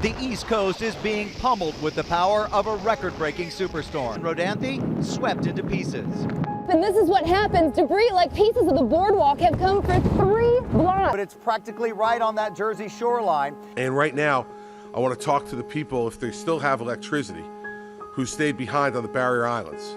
The East Coast is being pummeled with the power of a record-breaking superstorm. Rodanthe swept into pieces. And this is what happens. Debris like pieces of the boardwalk have come for 3 blocks. But it's practically right on that Jersey shoreline. And right now, I want to talk to the people, if they still have electricity, who stayed behind on the barrier islands.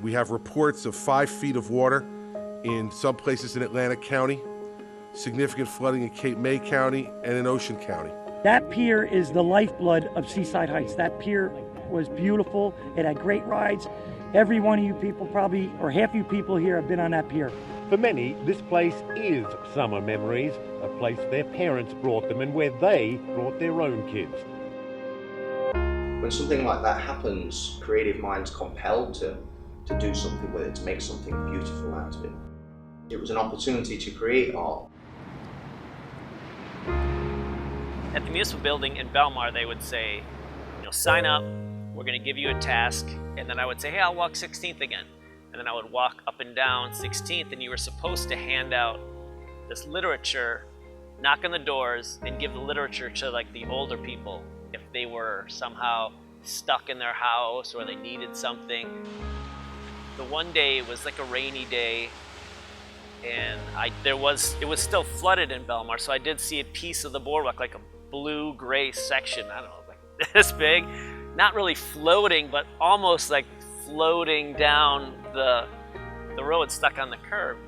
We have reports of 5 feet of water in some places in Atlantic County, significant flooding in Cape May County and in Ocean County. That pier is the lifeblood of Seaside Heights. That pier was beautiful. It had great rides. Every one of you people probably, or half you people here have been on that pier. For many, this place is summer memories, a place their parents brought them and where they brought their own kids. When something like that happens, creative minds compelled to do something with it, to make something beautiful out of it. It was an opportunity to create art. At the municipal building in Belmar, they would say, sign up, we're going to give you a task, and then I would say, hey, I'll walk 16th again. And then I would walk up and down 16th, and you were supposed to hand out this literature, knock on the doors, and give the literature to like the older people if they were somehow stuck in their house or they needed something. The one day, it was like a rainy day, and it was still flooded in Belmar, so I did see a piece of the boardwalk, like a blue-gray section, I don't know, like this big, not really floating, but almost like floating down the road, stuck on the curb.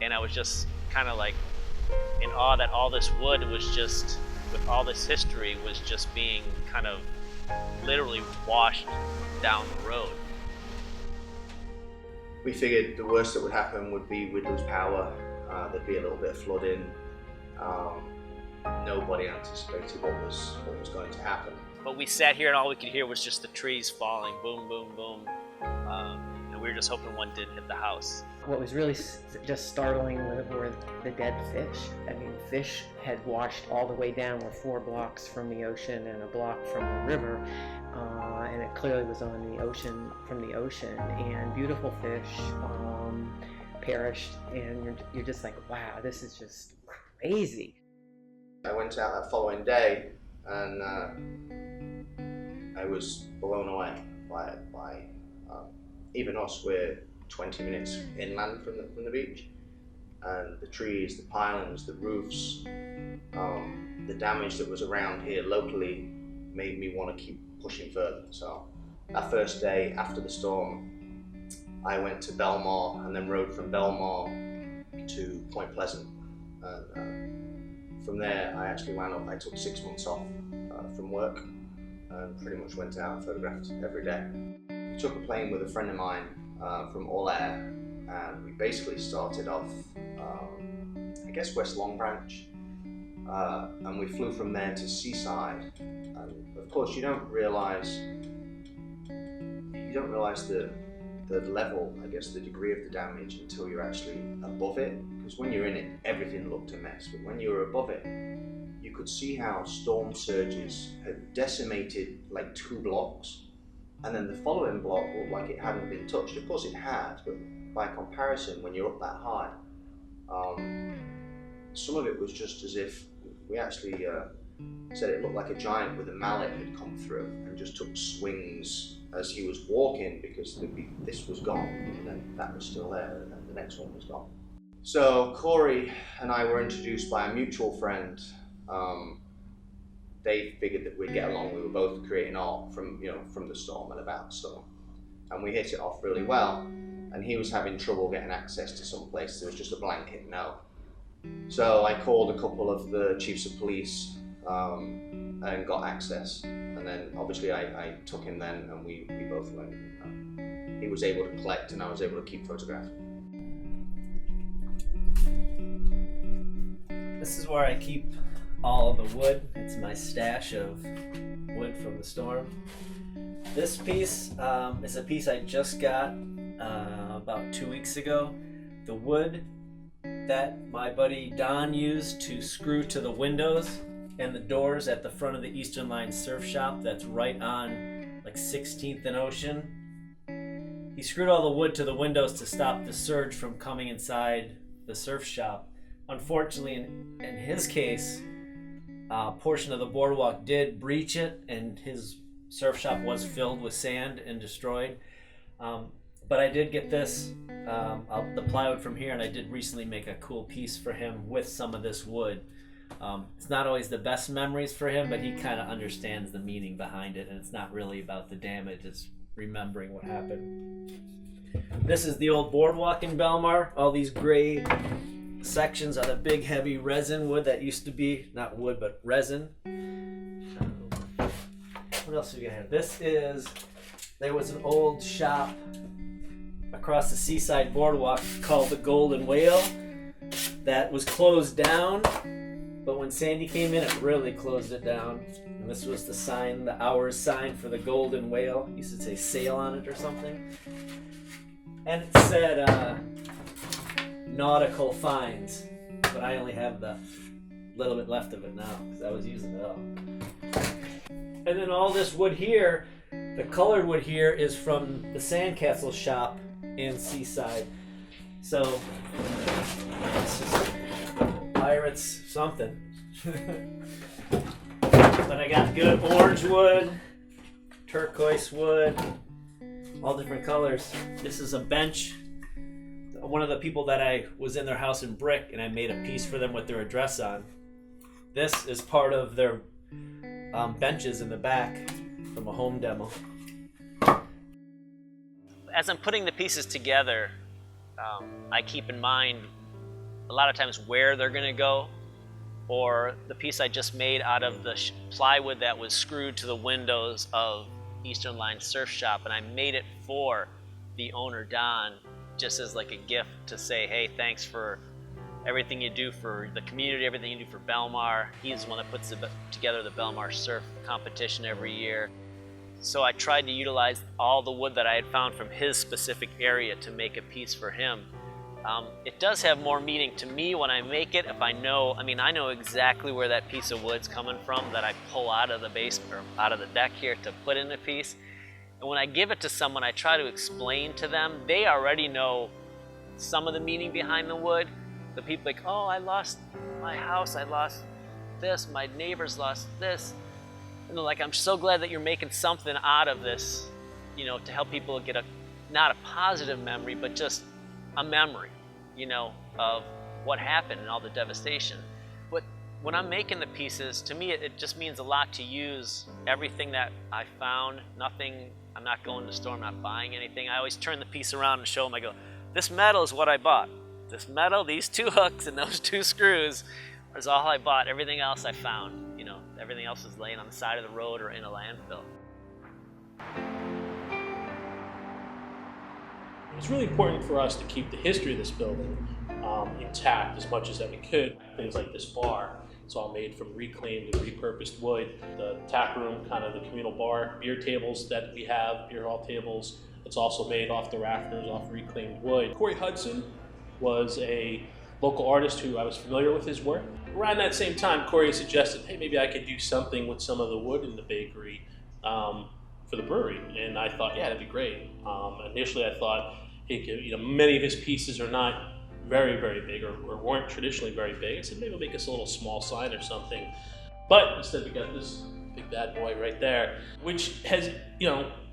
And I was just kind of like in awe that all this wood was just, with all this history, was just being kind of literally washed down the road. We figured the worst that would happen would be we'd lose power, there'd be a little bit of flooding. Nobody anticipated what was going to happen. But we sat here and all we could hear was just the trees falling, boom, boom, boom. And we were just hoping one didn't hit the house. What was really just startling were the dead fish. I mean, fish had washed all the way down. We're 4 blocks from the ocean and a block from the river. And it clearly was on the ocean, from the ocean. And beautiful fish perished. And you're just like, wow, this is just crazy. I went out that following day and I was blown away by even us. We're 20 minutes inland from the beach, and the trees, the pylons, the roofs, the damage that was around here locally made me want to keep pushing further. So that first day after the storm, I went to Belmar and then rode from Belmar to Point Pleasant. From there, I actually I took 6 months off from work and pretty much went out and photographed every day. I took a plane with a friend of mine from All Air, and we basically started off, I guess West Long Branch, and we flew from there to Seaside. And of course, you don't realize the level, I guess, the degree of the damage until you're actually above it. Because when you're in it, everything looked a mess. But when you were above it, you could see how storm surges had decimated like 2 blocks. And then the following block looked like it hadn't been touched. Of course it had, but by comparison, when you're up that high, some of it was just as if we actually said it looked like a giant with a mallet had come through and just took swings as he was walking, because this was gone, and then that was still there, and then the next one was gone. So Corey and I were introduced by a mutual friend. They figured that we'd get along. We were both creating art from the storm and about the storm, and we hit it off really well. And he was having trouble getting access to some place. There was just a blanket no. So I called a couple of the chiefs of police and got access. And then obviously I took him then, and we both went. He was able to collect and I was able to keep photographing. This is where I keep all the wood. It's my stash of wood from the storm. This piece is a piece I just got about 2 weeks ago. The wood that my buddy Don used to screw to the windows and the doors at the front of the Eastern Line surf shop that's right on like 16th and Ocean. He screwed all the wood to the windows to stop the surge from coming inside the surf shop. Unfortunately, in his case, portion of the boardwalk did breach it, and his surf shop was filled with sand and destroyed. But I did get this, the plywood from here, and I did recently make a cool piece for him with some of this wood. It's not always the best memories for him, but he kind of understands the meaning behind it, and it's not really about the damage, it's remembering what happened. This is the old boardwalk in Belmar. All these gray sections are the big heavy resin wood that used to be, not wood, but resin. What else are we gonna have? There was an old shop across the seaside boardwalk called the Golden Whale that was closed down, but when Sandy came in, it really closed it down. And this was the sign, the hours sign for the Golden Whale. It used to say sail on it or something. And it said nautical finds, but I only have the little bit left of it now because I was using it all. And then all this wood here, the colored wood here, is from the Sandcastle shop in Seaside. So this is Pirates something. But I got good orange wood, turquoise wood, all different colors. This is a bench. One of the people that I was in their house in brick, and I made a piece for them with their address on. This is part of their benches in the back from a home demo. As I'm putting the pieces together, I keep in mind a lot of times where they're going to go, or the piece I just made out of the plywood that was screwed to the windows of Eastern Line Surf Shop, and I made it for the owner, Don, just as like a gift to say, hey, thanks for everything you do for the community, everything you do for Belmar. He's the one that puts together the Belmar Surf competition every year. So I tried to utilize all the wood that I had found from his specific area to make a piece for him. It does have more meaning to me when I make it if I know exactly where that piece of wood's coming from that I pull out of the basement or out of the deck here to put in a piece. And when I give it to someone, I try to explain to them. They already know some of the meaning behind the wood. The people like, oh, I lost my house, I lost this, my neighbors lost this. And they're like, I'm so glad that you're making something out of this, to help people get not a positive memory, but just a memory, of what happened and all the devastation. But when I'm making the pieces, to me, it just means a lot to use everything that I found. Nothing, I'm not going to the store, I'm not buying anything. I always turn the piece around and show them, I go, this metal is what I bought. This metal, these 2 hooks and those 2 screws is all I bought. Everything else I found, everything else is laying on the side of the road or in a landfill. It's really important for us to keep the history of this building intact as much as that we could. Things like this bar, it's all made from reclaimed and repurposed wood. The tap room, kind of the communal bar, beer tables that we have, beer hall tables, it's also made off the rafters, off reclaimed wood. Corey Hudson was a local artist who I was familiar with his work. Around that same time, Corey suggested, hey, maybe I could do something with some of the wood in the bakery for the brewery. And I thought, yeah, that'd be great. Initially, I thought, many of his pieces are not very, very big or weren't traditionally very big. I said, maybe we'll make us a little small sign or something. But instead, we got this big bad boy right there, which has,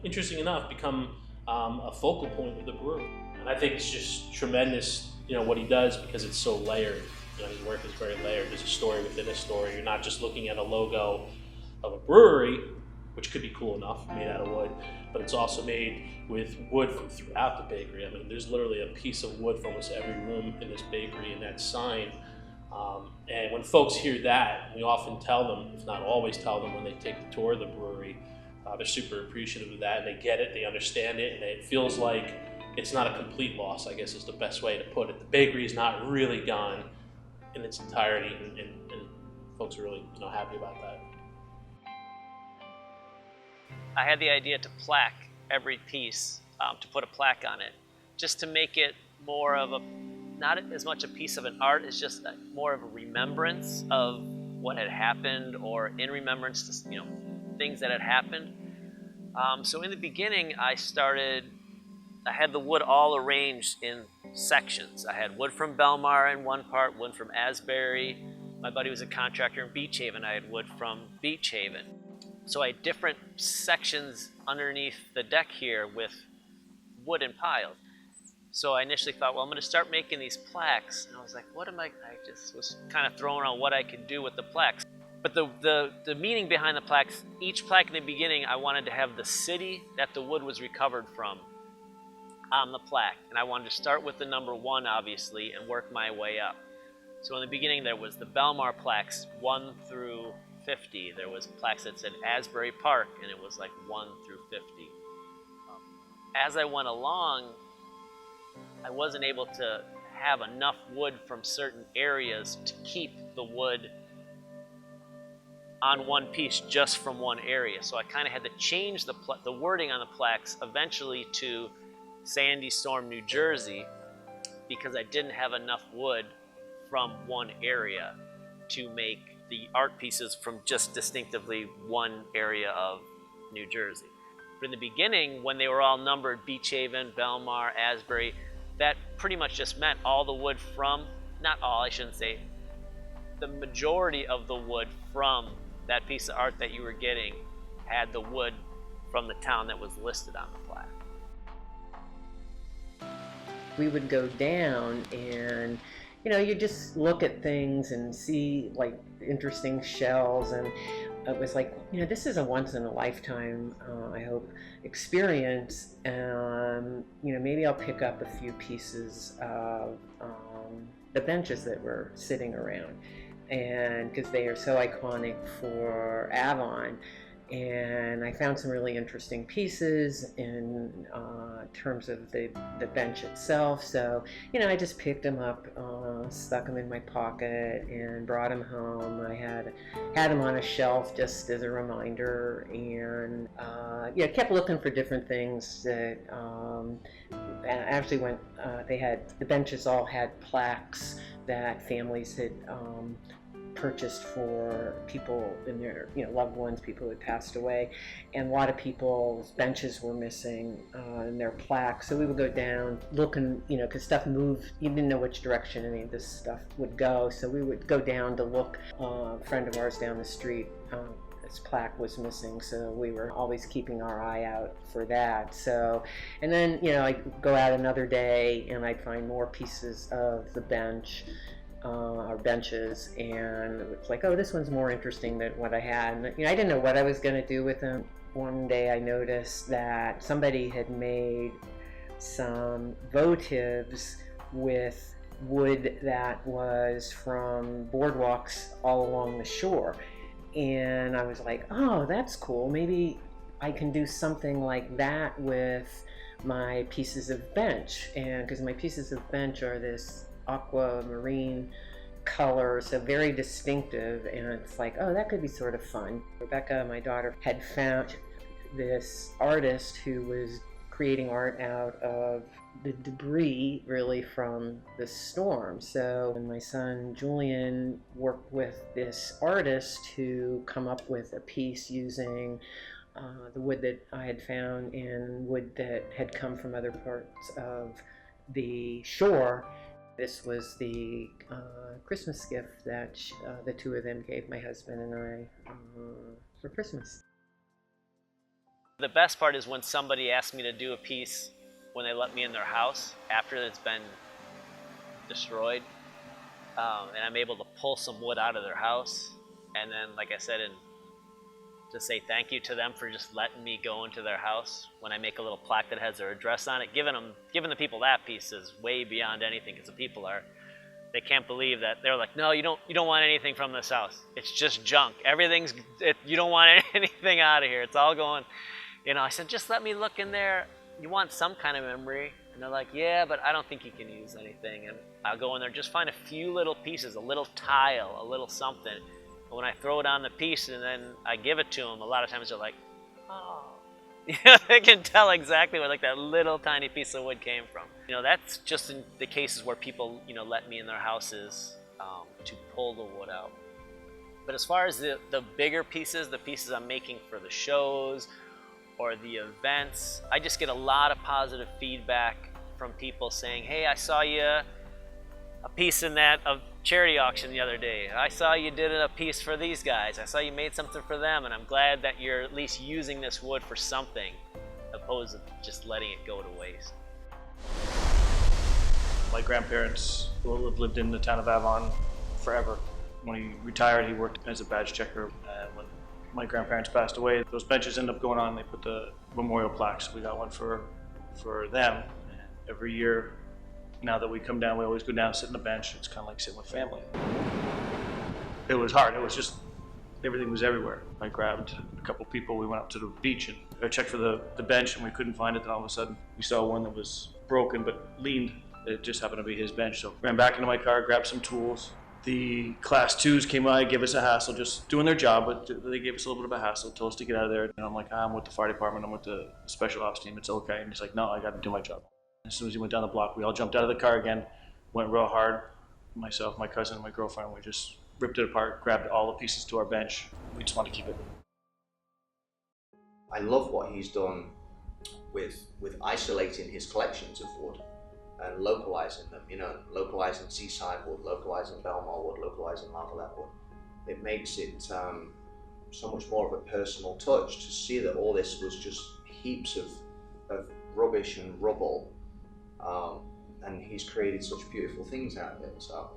interesting enough, become a focal point of the brewery. And I think it's just tremendous, what he does, because it's so layered. His work is very layered. There's a story within a story. You're not just looking at a logo of a brewery, which could be cool enough, made out of wood, but it's also made with wood from throughout the bakery. There's literally a piece of wood from almost every room in this bakery, and that sign. And when folks hear that, we often tell them, if not always tell them, when they take the tour of the brewery, they're super appreciative of that, and they get it, they understand it, and it feels like it's not a complete loss, I guess is the best way to put it. The bakery is not really gone in its entirety, and folks are really happy about that. I had the idea to plaque every piece, to put a plaque on it, just to make it more of not as much a piece of an art, as just more of a remembrance of what had happened, or in remembrance to things that had happened. So in the beginning, I had the wood all arranged in sections. I had wood from Belmar in one part, wood from Asbury, My buddy was a contractor in Beach Haven. I had wood from Beach Haven. So I had different sections underneath the deck here with wood and piles. So I initially thought, well, I'm going to start making these plaques. And I was like, I just was kind of throwing on what I could do with the plaques. But the meaning behind the plaques, each plaque in the beginning, I wanted to have the city that the wood was recovered from on the plaque. And I wanted to start with the number 1, obviously, and work my way up. So in the beginning, there was the Belmar plaques, 1 through 50. There was plaques that said Asbury Park, and it was like 1 through 50. As I went along, I wasn't able to have enough wood from certain areas to keep the wood on one piece just from one area. So I kind of had to change the wording on the plaques eventually to Sandy Storm, New Jersey, because I didn't have enough wood from one area to make the art pieces from just distinctively one area of New Jersey. But in the beginning, when they were all numbered, Beach Haven, Belmar, Asbury, that pretty much just meant all the wood from, not all, I shouldn't say, the majority of the wood from that piece of art that you were getting had the wood from the town that was listed on the plaque. We would go down and, you just look at things and see like interesting shells, and it was like, this is a once in a lifetime, I hope, experience. Maybe I'll pick up a few pieces of the benches that were sitting around, and because they are so iconic for Avon. And I found some really interesting pieces in terms of the bench itself. So, I just picked them up, stuck them in my pocket, and brought them home. I had them on a shelf just as a reminder, and kept looking for different things that actually went. The benches all had plaques that families had purchased for people in their loved ones, people who had passed away, and a lot of people's benches were missing in their plaques. So we would go down looking, because stuff moved. You didn't know which direction any of this stuff would go, so we would go down to look. A friend of ours down the street, his plaque was missing, so we were always keeping our eye out for that. So, and then I'd go out another day and I'd find more pieces of the bench, our benches, and it's like, oh, this one's more interesting than what I had. And, I didn't know what I was going to do with them. One day I noticed that somebody had made some votives with wood that was from boardwalks all along the shore. And I was like, oh, that's cool. Maybe I can do something like that with my pieces of bench. And because my pieces of bench are this aquamarine color, so very distinctive, and it's like, oh, that could be sort of fun. Rebecca, my daughter, had found this artist who was creating art out of the debris really from the storm. So my son Julian worked with this artist to come up with a piece using the wood that I had found and wood that had come from other parts of the shore. This was the Christmas gift that the two of them gave my husband and I for Christmas. The best part is when somebody asks me to do a piece when they let me in their house after it's been destroyed, and I'm able to pull some wood out of their house, and then, like I said, and to say thank you to them for just letting me go into their house when I make a little plaque that has their address on it. Giving the people that piece is way beyond anything, because the people they can't believe that. They're like, no, you don't want anything from this house. It's just junk. You don't want anything out of here. It's all going, I said, just let me look in there. You want some kind of memory? And they're like, yeah, but I don't think you can use anything. And I'll go in there, just find a few little pieces, a little tile, a little something. But when I throw it on the piece and then I give it to them, a lot of times they're like, oh. They can tell exactly where that little tiny piece of wood came from. That's just in the cases where people, let me in their houses to pull the wood out. But as far as the bigger pieces, the pieces I'm making for the shows or the events, I just get a lot of positive feedback from people saying, hey, I saw you a piece in that of charity auction the other day. I saw you did a piece for these guys. I saw you made something for them, and I'm glad that you're at least using this wood for something, opposed to just letting it go to waste. My grandparents have lived in the town of Avon forever. When he retired, he worked as a badge checker. When my grandparents passed away, those benches ended up going on, and they put the memorial plaques. We got one for them. And every year, now that we come down, we always go down and sit on the bench. It's kind of like sitting with family. It was hard. It was just, everything was everywhere. I grabbed a couple people. We went up to the beach and I checked for the bench, and we couldn't find it. Then all of a sudden, we saw one that was broken but leaned. It just happened to be his bench. So ran back into my car, grabbed some tools. The Class 2s came by, gave us a hassle, just doing their job, but they gave us a little bit of a hassle, told us to get out of there. And I'm like, I'm with the fire department, I'm with the special ops team, it's okay. And he's like, no, I got to do my job. As soon as he went down the block, we all jumped out of the car again, went real hard. Myself, my cousin, and my girlfriend, we just ripped it apart, grabbed all the pieces to our bench. We just want to keep it. I love what he's done with isolating his collections of wood and localizing them, you know, localizing seaside wood, localizing Belmar wood, localizing Lavalette wood. It makes it so much more of a personal touch to see that all this was just heaps of rubbish and rubble, and he's created such beautiful things out of it. So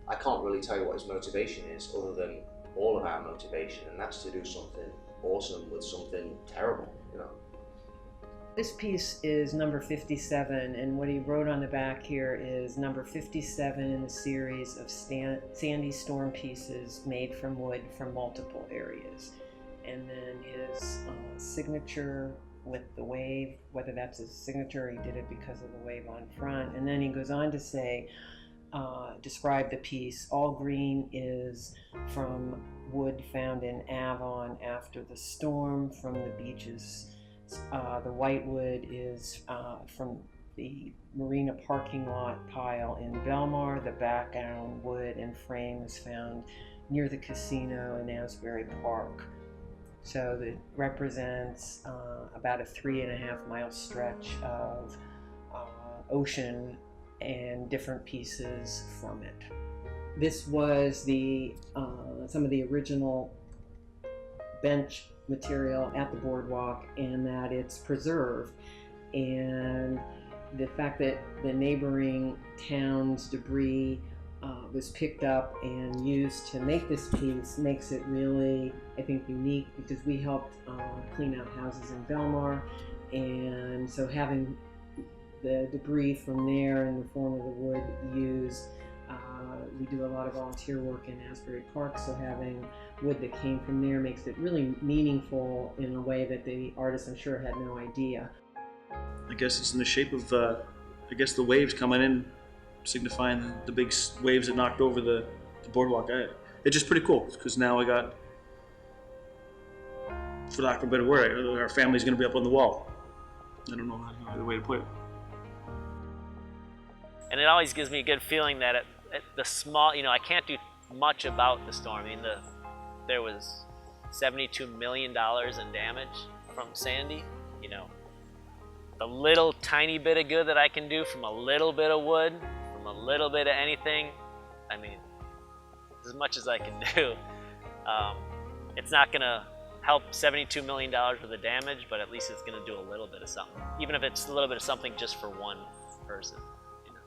I can't really tell you what his motivation is, other than all of our motivation, and that's to do something awesome with something terrible, you know. This piece is number 57, and what he wrote on the back here is number 57 in the series of sandy storm pieces made from wood from multiple areas. And then his signature with the wave, whether that's his signature or he did it because of the wave on front. And then he goes on to say, describe the piece. All green is from wood found in Avon after the storm from the beaches. The white wood is from the marina parking lot pile in Belmar. The background wood and frame is found near the casino in Asbury Park. So it represents about a 3.5 mile stretch of ocean and different pieces from it. This was the some of the original bench material at the boardwalk, and that it's preserved, and the fact that the neighboring town's debris was picked up and used to make this piece makes it really, I think, unique, because we helped clean out houses in Belmar, and so having the debris from there in the form of the wood used, we do a lot of volunteer work in Asbury Park, so having wood that came from there makes it really meaningful in a way that the artist, I'm sure, had no idea. I guess it's in the shape of, I guess the waves coming in, signifying the big waves that knocked over the boardwalk. It's just pretty cool, because now I got, for lack of a better word, our family's going to be up on the wall. I don't know the way to put it. And it always gives me a good feeling that at the small, you know, I can't do much about the storm. I mean, there was $72 million in damage from Sandy. You know, the little tiny bit of good that I can do from a little bit of wood, from a little bit of anything, I mean, as much as I can do. It's not gonna help $72 million worth of damage, but at least it's gonna do a little bit of something. Even if it's a little bit of something just for one person, you know.